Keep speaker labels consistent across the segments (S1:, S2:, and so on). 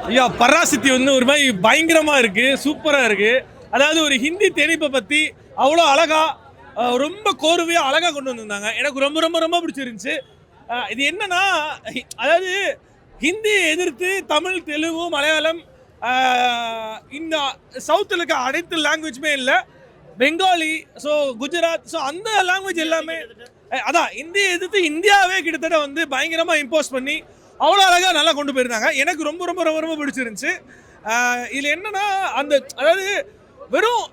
S1: ஐயா பராசக்தி வந்து ஒரு மாதிரி பயங்கரமாக இருக்குது, சூப்பராக இருக்குது. அதாவது ஒரு ஹிந்தி திணிப்பை பற்றி அவ்வளோ அழகா ரொம்ப கோர்வையாக அழகாக கொண்டு வந்திருந்தாங்க. எனக்கு ரொம்ப ரொம்ப ரொம்ப பிடிச்சிருந்துச்சு. இது என்னன்னா, அதாவது ஹிந்தியை எதிர்த்து தமிழ், தெலுங்கு, மலையாளம், இந்த சவுத்தில் இருக்க அனைத்து லாங்குவேஜுமே இல்லை, பெங்காலி, ஸோ குஜராத், ஸோ அந்த லாங்குவேஜ் எல்லாமே அதான் இந்தியை எதிர்த்து இந்தியாவே கிட்டத்தட்ட வந்து பயங்கரமாக இம்போஸ் பண்ணி அவ்வளோ அழகாக நல்லா கொண்டு போயிருந்தாங்க. எனக்கு ரொம்ப ரொம்ப ரொம்ப ரொம்ப பிடிச்சிருந்துச்சு. இதில் என்னன்னா, அந்த அதாவது வெறும்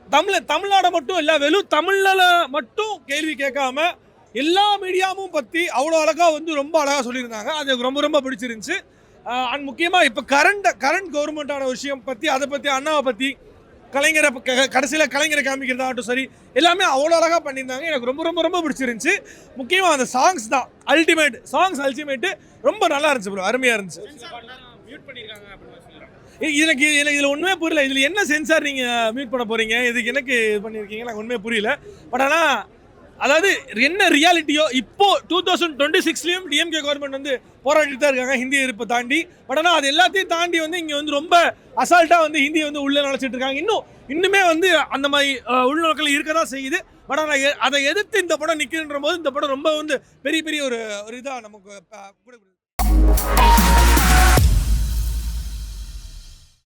S1: தமிழ்நாடை மட்டும் இல்லை, வெறும் தமிழில் மட்டும் கேள்வி கேட்காம எல்லா மீடியாவும் பற்றி அவ்வளோ அழகாக வந்து ரொம்ப அழகாக சொல்லியிருந்தாங்க. அது எனக்கு ரொம்ப ரொம்ப பிடிச்சிருந்துச்சு. அண்ட் முக்கியமாக இப்போ கரண்ட் கவர்மெண்ட்டான விஷயம் பற்றி, அதை பற்றி, அண்ணாவை பற்றி, கலைஞரை கடைசியில் கலைஞரை காமிக்கிறதாகட்டும் சரி, எல்லாமே அவ்வளோ அழகாக பண்ணியிருந்தாங்க. எனக்கு ரொம்ப ரொம்ப ரொம்ப பிடிச்சிருந்துச்சு. முக்கியமாக அந்த சாங்ஸ் தான் அல்டிமேட்டு. ரொம்ப நல்லா இருந்துச்சு ப்ரோ, அருமையாக இருந்துச்சு. எனக்கு இதில் ஒன்றுமே புரியல. இதில் என்ன சென்சார் நீங்கள் மியூட் பண்ண போகிறீங்க, இதுக்கு எனக்கு இது பண்ணியிருக்கீங்க, எனக்கு ஒன்றுமே புரியல. பட் ஆனால் அதாவது என்ன ரியாலிட்டியோ இப்போ 2026லையும் டிஎம்கே கவர்மெண்ட் வந்து போராடிட்டு தான் இருக்காங்க ஹிந்தி எதிர்ப்பை தாண்டி. பட் ஆனால் அது எல்லாத்தையும் தாண்டி வந்து இங்கே வந்து ரொம்ப அசால்ட்டாக வந்து ஹிந்தியை வந்து உள்ளே நினச்சிட்டு இருக்காங்க. இன்னுமே வந்து அந்த மாதிரி உள்நோக்கில் இருக்க தான் செய்யுது. பட் ஆனால் அதை எதிர்த்து இந்த படம் நிற்கின்ற போது இந்த படம் ரொம்ப வந்து பெரிய ஒரு இதாக நமக்கு கூட